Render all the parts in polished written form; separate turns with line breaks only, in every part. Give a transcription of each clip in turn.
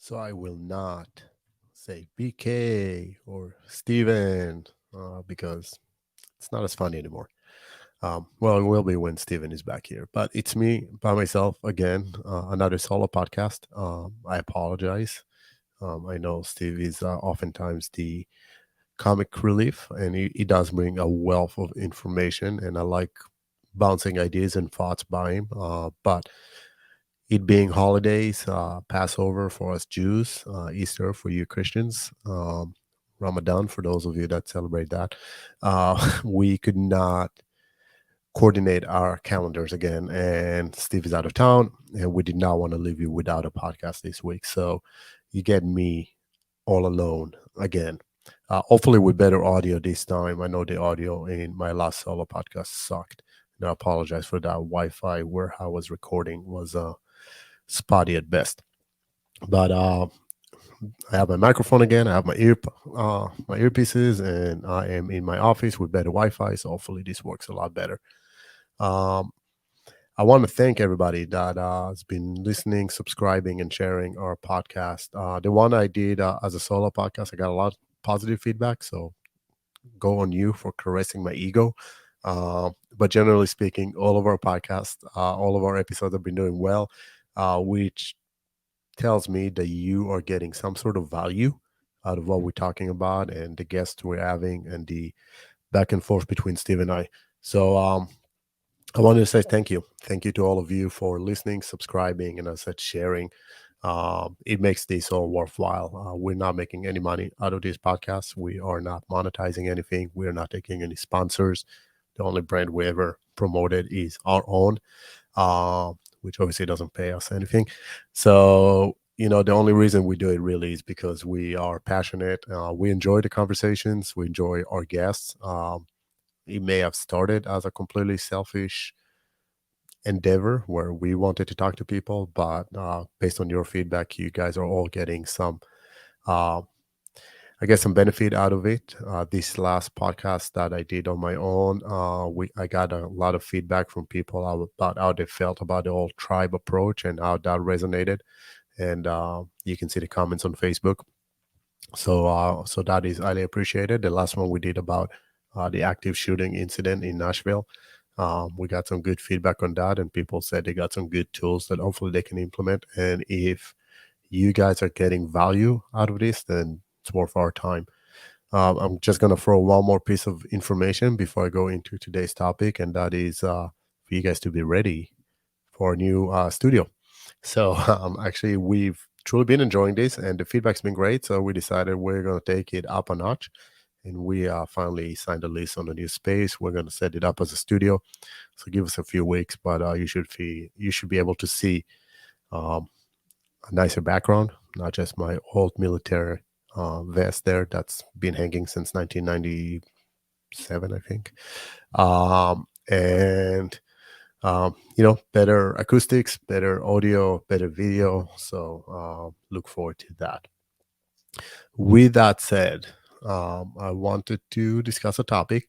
So I will not say BK or Steven because it's not as funny anymore. Well, it will be when Steven is back here, but it's me by myself again, another solo podcast. I apologize. I know Steve is oftentimes the comic relief, and he does bring a wealth of information, and I like bouncing ideas and thoughts by him. But it being holidays, Passover for us Jews, Easter for you Christians, Ramadan for those of you that celebrate that, we could not coordinate our calendars again. And Steve is out of town, and we did not want to leave you without a podcast this week. So you get me all alone again. Hopefully, with better audio this time. I know the audio in my last solo podcast sucked. And I apologize for that. Wi Fi where I was recording was spotty at best. But I have my microphone again. I have my earpieces, and I am in my office with better Wi-Fi. So hopefully this works a lot better. Um, I want to thank everybody that has been listening, subscribing, and sharing our podcast. The one I did as a solo podcast, I got a lot of positive feedback. So go on you for caressing my ego. But generally speaking, all of our podcasts, all of our episodes have been doing well, which tells me that you are getting some sort of value out of what we're talking about and the guests we're having and the back and forth between Steve and I. So I wanted to say thank you. Thank you to all of you for listening, subscribing, and as I said, sharing. It makes this all worthwhile. We're not making any money out of these podcasts. We are not monetizing anything. We're not taking any sponsors. The only brand we ever promoted is our own, which obviously doesn't pay us anything. So, the only reason we do it really is because we are passionate. We enjoy the conversations. We enjoy our guests. It may have started as a completely selfish endeavor where we wanted to talk to people, but based on your feedback, you guys are all getting some, uh, I guess, some benefit out of it. This last podcast that I did on my own, I got a lot of feedback from people about how they felt about the whole tribe approach and how that resonated. And you can see the comments on Facebook. So that is highly appreciated. The last one we did about the active shooting incident in Nashville. We got some good feedback on that, and people said they got some good tools that hopefully they can implement. And if you guys are getting value out of this, then it's worth our time. I'm just going to throw one more piece of information before I go into today's topic, and that is for you guys to be ready for a new studio. So actually, we've truly been enjoying this, and the feedback's been great. So we decided we're going to take it up a notch, and we finally signed a lease on a new space. We're going to set it up as a studio. So give us a few weeks, but you should be able to see um, a nicer background, not just my old military vest there that's been hanging since 1997, I think. And better acoustics, better audio, better video. So look forward to that. With that said, I wanted to discuss a topic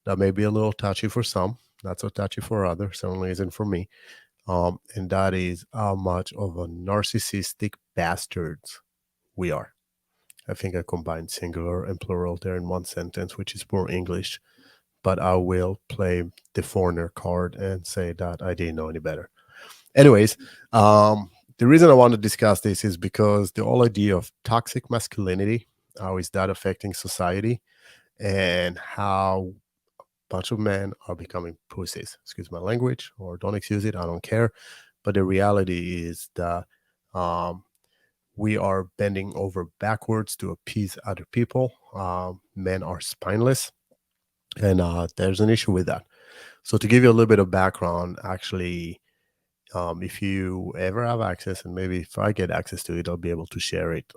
that may be a little touchy for some, not so touchy for others, certainly isn't for me. And that is how much of a narcissistic bastards we are. I think I combined singular and plural there in one sentence, which is poor English, but I will play the foreigner card and say that I didn't know any better. Anyways, the reason I want to discuss this is because the whole idea of toxic masculinity, how is that affecting society, and how a bunch of men are becoming pussies. Excuse my language, or don't excuse it, I don't care. But the reality is that um, we are bending over backwards to appease other people. Men are spineless, and there's an issue with that. So, to give you a little bit of background, actually, if you ever have access, and maybe if I get access to it, I'll be able to share it.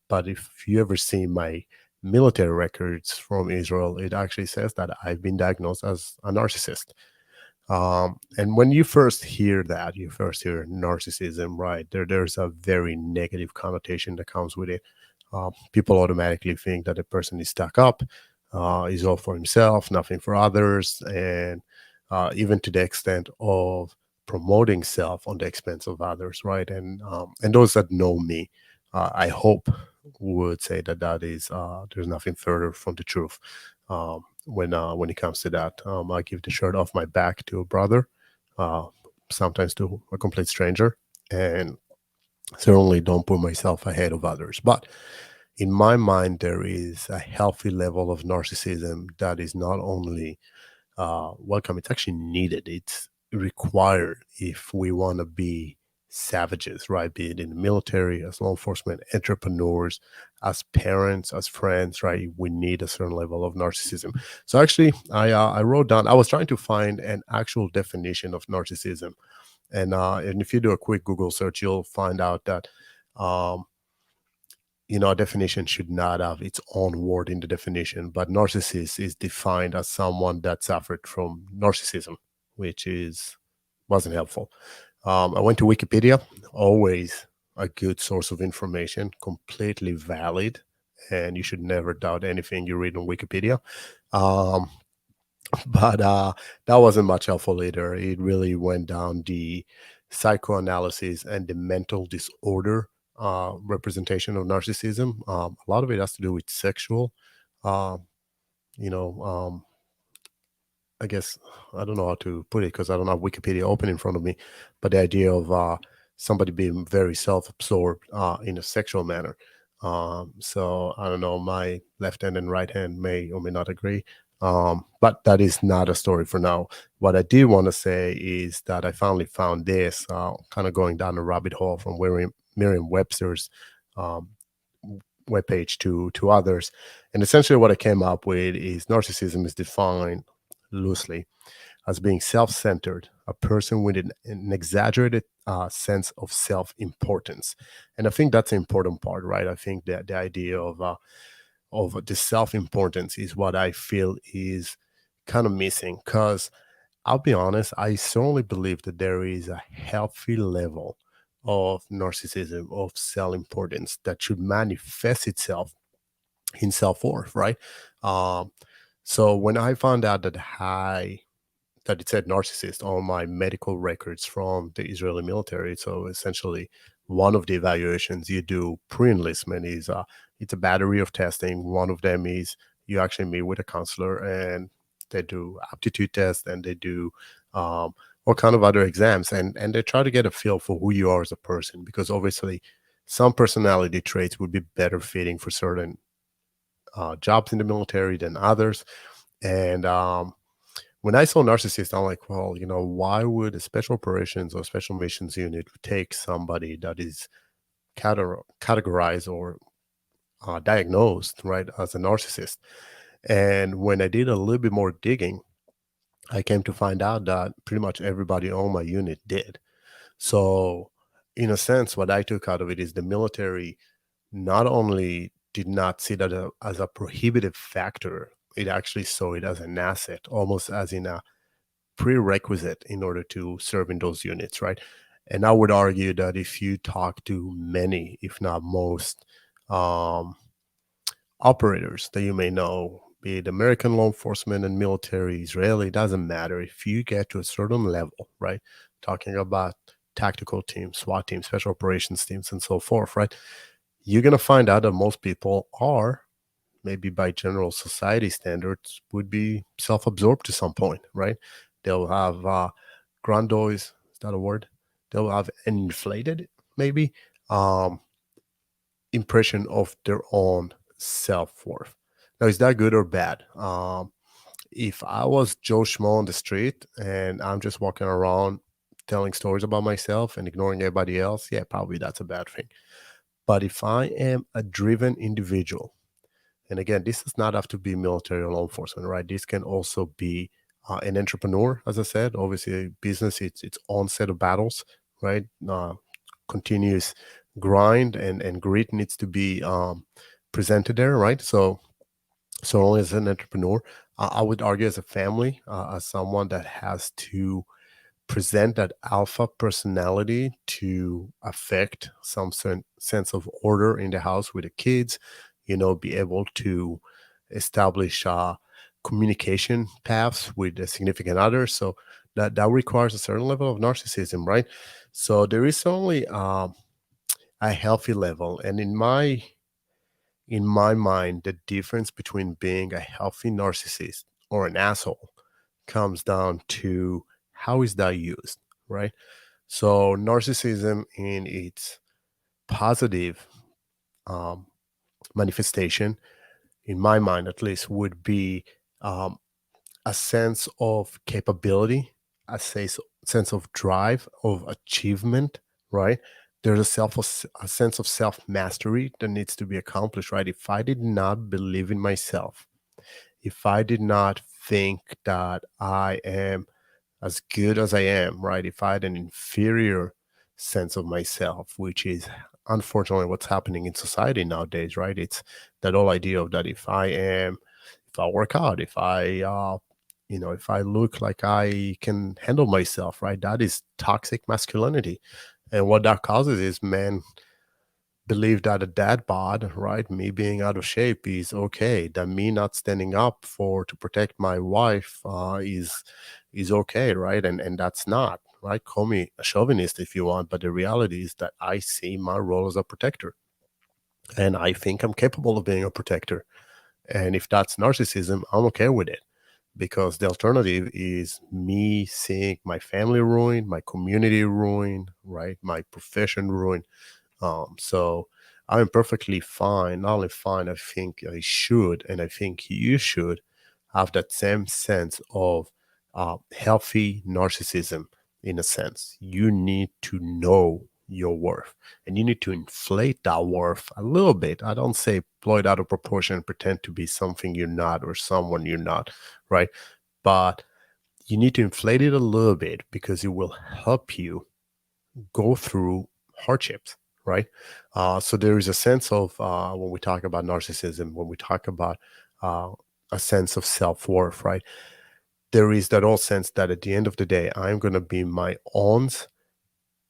But if you ever see my military records from Israel, it actually says that I've been diagnosed as a narcissist. And when you first hear that, you first hear narcissism, right? There's a very negative connotation that comes with it. People automatically think that the person is stuck up, is all for himself, nothing for others, and even to the extent of promoting self on the expense of others, right? And those that know me I hope would say that that is there's nothing further from the truth. When it comes to that, I give the shirt off my back to a brother, uh, sometimes to a complete stranger, and certainly don't put myself ahead of others. But in my mind, there is a healthy level of narcissism that is not only welcome, it's actually needed. It's required if we want to be savages, right? Be it in the military, as law enforcement, entrepreneurs, as parents, as friends, right? We need a certain level of narcissism. So actually, I wrote down. I was trying to find an actual definition of narcissism, and if you do a quick Google search, you'll find out that. Um, a definition should not have its own word in the definition, but narcissist is defined as someone that suffered from narcissism, which is wasn't helpful. I went to Wikipedia, always a good source of information, completely valid, and you should never doubt anything you read on Wikipedia. Um, but that wasn't much helpful either. It really went down the psychoanalysis and the mental disorder representation of narcissism. A lot of it has to do with sexual, uh, you know, I guess I don't know how to put it because I don't have Wikipedia open in front of me, but the idea of somebody being very self-absorbed in a sexual manner. So I don't know, my left hand and right hand may or may not agree, but that is not a story for now. What I do want to say is that I finally found this, kind of going down a rabbit hole from Merriam-Webster's um, webpage to others, and essentially what I came up with is narcissism is defined loosely as being self centered, a person with an exaggerated sense of self importance. And I think that's the important part, right? I think that the idea of the self importance is what I feel is kind of missing. Because I'll be honest, I certainly believe that there is a healthy level of narcissism, of self importance that should manifest itself in self worth, right? Um, so when I found out that it said narcissist on my medical records from the Israeli military. So essentially, one of the evaluations you do pre-enlistment is it's a battery of testing. One of them is you actually meet with a counselor and they do aptitude tests and they do all kind of other exams and they try to get a feel for who you are as a person because obviously some personality traits would be better fitting for certain jobs in the military than others. And when I saw narcissist, I'm like, well, why would a special operations or special missions unit take somebody that is categorized or diagnosed, right, as a narcissist? And when I did a little bit more digging, I came to find out that pretty much everybody on my unit did. So, in a sense, what I took out of it is the military not only did not see that as a prohibitive factor, it actually saw it as an asset, almost as in a prerequisite in order to serve in those units, right? And I would argue that if you talk to many, if not most, um, operators that you may know, be it American law enforcement and military, Israeli, doesn't matter. If you get to a certain level, right? Talking about tactical teams, SWAT teams, special operations teams, and so forth, right? You're going to find out that most people are, maybe by general society standards, would be self-absorbed to some point, right? They'll have grandiose, is that a word? They'll have an inflated, maybe, um, impression of their own self-worth. Now, is that good or bad? If I was Joe Schmo on the street and I'm just walking around telling stories about myself and ignoring everybody else, yeah, probably that's a bad thing. But if I am a driven individual, and again, this does not have to be military or law enforcement, right? This can also be an entrepreneur, as I said. Obviously, business it's its own set of battles, right? Continuous grind and grit needs to be presented there, right? So only as an entrepreneur, I would argue as a family, as someone that has to present that alpha personality to affect some sense of order in the house with the kids, be able to establish communication paths with a significant other. So that requires a certain level of narcissism, right? So there is only a healthy level. And in my mind, the difference between being a healthy narcissist or an asshole comes down to how is that used, right? So narcissism in its positive um, manifestation, in my mind at least, would be um, a sense of capability, sense of drive, of achievement, right? There's a sense of self mastery that needs to be accomplished, right? If I did not believe in myself, if I did not think that I am as good as I am, right? If I had an inferior sense of myself, which is unfortunately what's happening in society nowadays, right? It's that whole idea of that if I work out, if I look like I can handle myself, right? That is toxic masculinity. And what that causes is men believe that a dad bod, right, me being out of shape is okay. That me not standing up for to protect my wife is okay, right? And that's not right. Call me a chauvinist if you want, but the reality is that I see my role as a protector, and I think I'm capable of being a protector. And if that's narcissism, I'm okay with it because the alternative is me seeing my family ruined, my community ruined, right, my profession ruined. So I'm perfectly fine. Not only fine, I think I should, and I think you should have that same sense of healthy narcissism. In a sense, you need to know your worth, and you need to inflate that worth a little bit. I don't say blow it out of proportion and pretend to be something you're not or someone you're not, right? But you need to inflate it a little bit because it will help you go through hardships, right? So there is a sense of when we talk about narcissism, when we talk about uh, a sense of self worth, right? There is that whole sense that at the end of the day, I'm going to be my own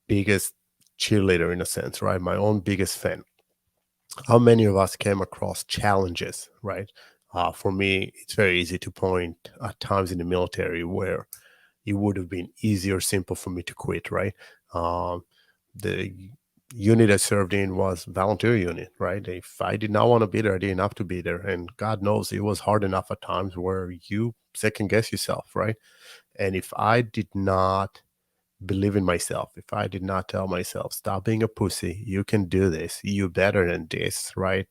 biggest cheerleader in a sense, right? My own biggest fan. How many of us came across challenges, right? For me, it's very easy to point at times in the military where it would have been easy or simple for me to quit, right? Um, the unit I served in was volunteer unit, right? If I did not want to be there, I didn't have to be there. And God knows it was hard enough at times where you second guess yourself, right? And if I did not believe in myself, if I did not tell myself, stop being a pussy, you can do this, you better than this, right?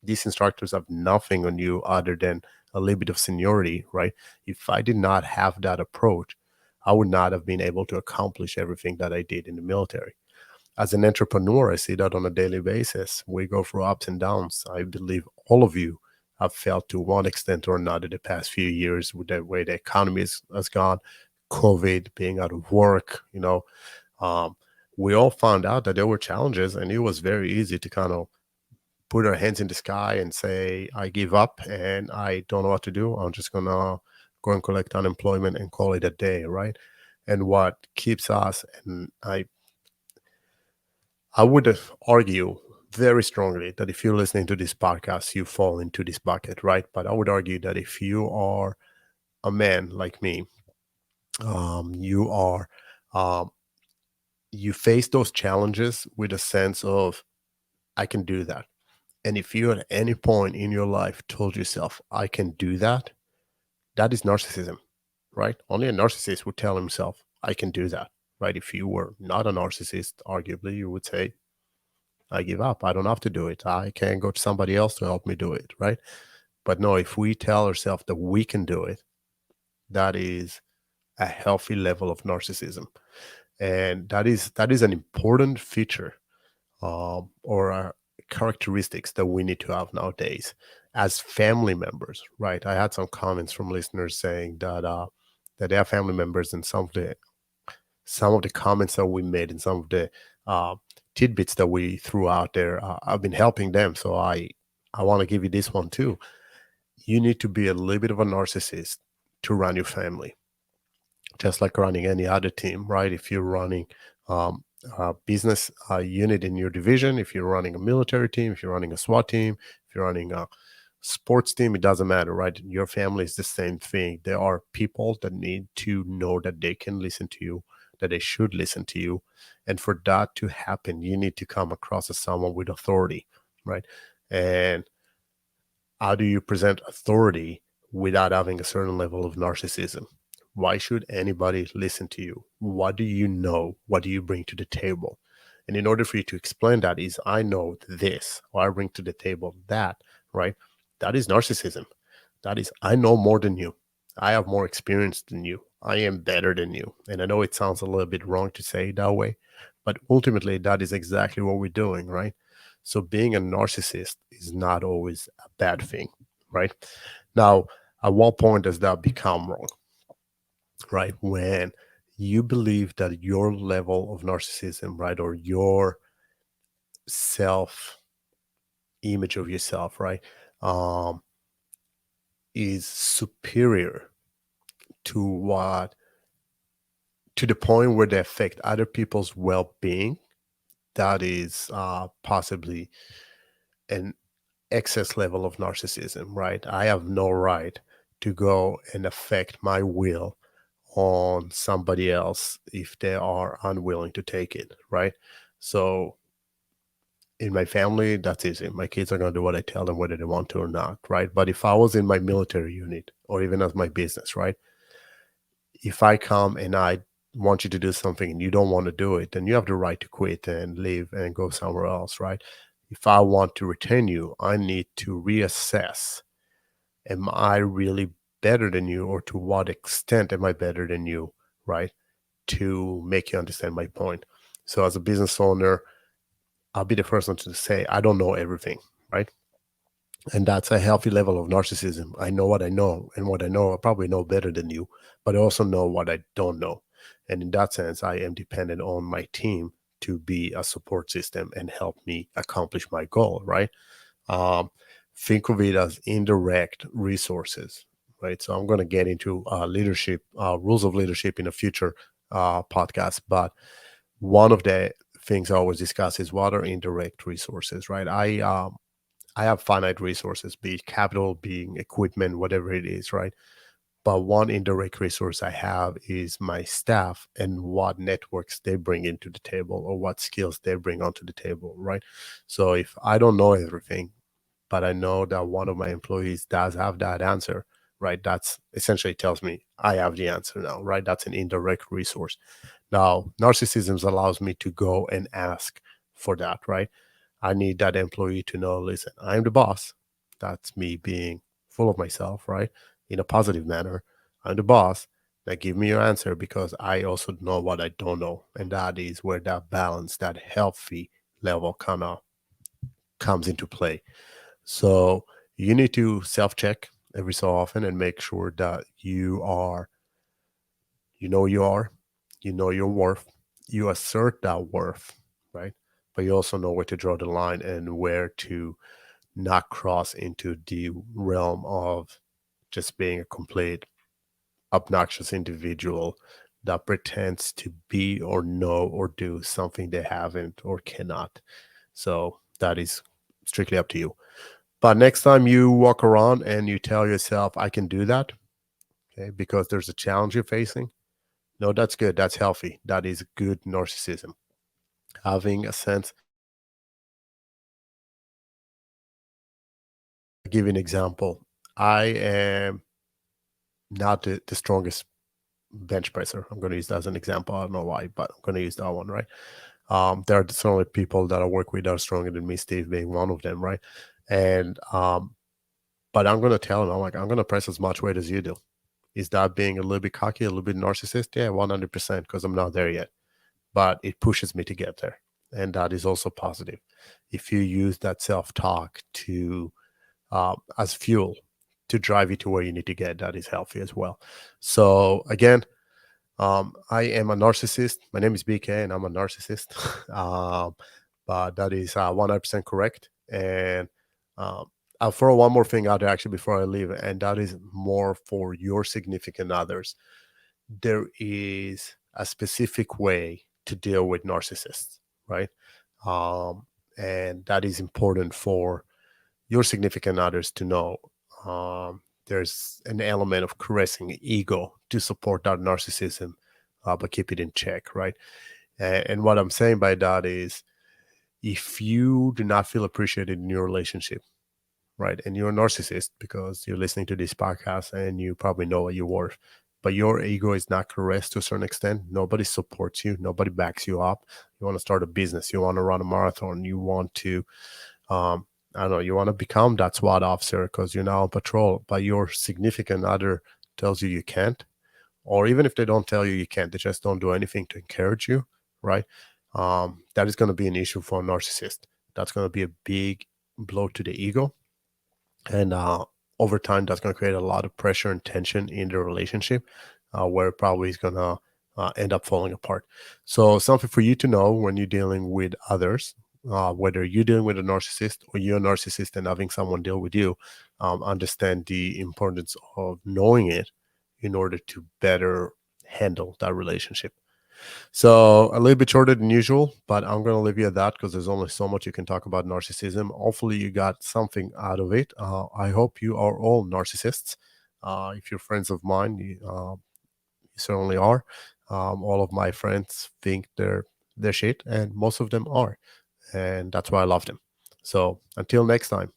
These instructors have nothing on you other than a little bit of seniority, right? If I did not have that approach, I would not have been able to accomplish everything that I did in the military. As an entrepreneur, I see that on a daily basis. We go through ups and downs. I believe all of you have felt to one extent or another the past few years with the way the economy has gone, COVID, being out of work, um, we all found out that there were challenges, and it was very easy to kind of put our hands in the sky and say, I give up and I don't know what to do. I'm just going to go and collect unemployment and call it a day, right? And what keeps us, and I would argue very strongly that if you're listening to this podcast, you fall into this bucket, right? But I would argue that if you are a man like me, you are um, you face those challenges with a sense of I can do that. And if you at any point in your life told yourself I can do that, that is narcissism, right? Only a narcissist would tell himself I can do that, right? If you were not a narcissist, arguably you would say I give up. I don't have to do it. I can go to somebody else to help me do it, right? But no, if we tell ourselves that we can do it, that is a healthy level of narcissism. And that is an important feature or characteristics that we need to have nowadays as family members, right? I had some comments from listeners saying that they have family members, and some of the comments that we made and some of the uh, tidbits that we threw out there, I've been helping them. So I want to give you this one too. You need to be a little bit of a narcissist to run your family, just like running any other team, right? If you're running a business unit in your division, if you're running a military team, if you're running a SWAT team, if you're running a sports team, it doesn't matter, right? Your family is the same thing. There are people that need to know that they can listen to you, that they should listen to you. And for that to happen, you need to come across as someone with authority, right? And how do you present authority without having a certain level of narcissism? Why should anybody listen to you? What do you know? What do you bring to the table? And in order for you to explain that is, I know this, or I bring to the table that, right? That is narcissism. That is, I know more than you. I have more experience than you. I am better than you. And I know it sounds a little bit wrong to say it that way, but ultimately that is exactly what we're doing, right? So being a narcissist is not always a bad thing, right? Now, at what point does that become wrong, right? When you believe that your level of narcissism, right, or your self image of yourself, right, um, is superior to what, to the point where they affect other people's well-being, that is possibly an excess level of narcissism, right? I have no right to go and affect my will on somebody else if they are unwilling to take it, right? So in my family, that's easy. My kids are going to do what I tell them, whether they want to or not, right? But if I was in my military unit or even as my business, right? If I come and I want you to do something and you don't want to do it, then you have the right to quit and leave and go somewhere else, right? If I want to retain you, I need to reassess, am I really better than you, or to what extent am I better than you, right? To make you understand my point. So as a business owner, I'll be the first one to say, I don't know everything, right? And that's a healthy level of narcissism. I know what I know, and what I know, I probably know better than you, but I also know what I don't know. And in that sense, I am dependent on my team to be a support system and help me accomplish my goal, right? Um, think of it as indirect resources, right? So I'm going to get into leadership, rules of leadership in a future podcast, but one of the things I always discuss is what are indirect resources, right? I have finite resources, be it capital, being equipment, whatever it is, right? But one indirect resource I have is my staff and what networks they bring into the table, or what skills they bring onto the table, right? So if I don't know everything, but I know that one of my employees does have that answer, right? That's essentially tells me I have the answer now, right? That's an indirect resource. Now, narcissism allows me to go and ask for that, right? I need that employee to know, listen, I'm the boss. That's me being full of myself, right? In a positive manner. I'm the boss. Now give me your answer, because I also know what I don't know. And that is where that balance, that healthy level kind of comes into play. So you need to self check every so often and make sure that you are, you know your worth, you assert that worth, right? But you also know where to draw the line and where to not cross into the realm of just being a complete obnoxious individual that pretends to be or know or do something they haven't or cannot. So that is strictly up to you. But next time you walk around and you tell yourself, I can do that, okay, because there's a challenge you're facing, no, that's good. That's healthy. That is good narcissism. Having a sense. I'll give you an example. I am not the strongest bench presser. I'm going to use that as an example. I don't know why, but I'm going to use that one, right? There are certainly people that I work with that are stronger than me, Steve being one of them, right? And but I'm going to tell them, I'm like, I'm going to press as much weight as you do. Is that being a little bit cocky, a little bit narcissist? Yeah, 100%, because I'm not there yet. But it pushes me to get there. And that is also positive. If you use that self talk to as fuel to drive you to where you need to get, that is healthy as well. So again, I am a narcissist. My name is BK, and I'm a narcissist. But that is 100% correct. And I'll throw one more thing out there actually before I leave, and that is more for your significant others. There is a specific way to deal with narcissists, right? Um, and that is important for your significant others to know. There's an element of caressing ego to support that narcissism, but keep it in check, right? And what I'm saying by that is, if you do not feel appreciated in your relationship, right, and you're a narcissist because you're listening to this podcast and you probably know what you're worth, but your ego is not caressed to a certain extent, nobody supports you, nobody backs you up. You want to start a business, you want to run a marathon, you want to, I don't know, you want to become that SWAT officer because you're now on patrol, but your significant other tells you you can't, or even if they don't tell you you can't, they just don't do anything to encourage you, right? That is going to be an issue for a narcissist. That's going to be a big blow to the ego, and over time, that's going to create a lot of pressure and tension in the relationship, where probably is going to end up falling apart. So, something for you to know when you're dealing with others, whether you're dealing with a narcissist or you're a narcissist and having someone deal with you, understand the importance of knowing it in order to better handle that relationship. So a little bit shorter than usual, but I'm going to leave you at that because there's only so much you can talk about narcissism. Hopefully, you got something out of it. I hope you are all narcissists. If you're friends of mine, you certainly are. All of my friends think they're shit, and most of them are, and that's why I love them. So until next time.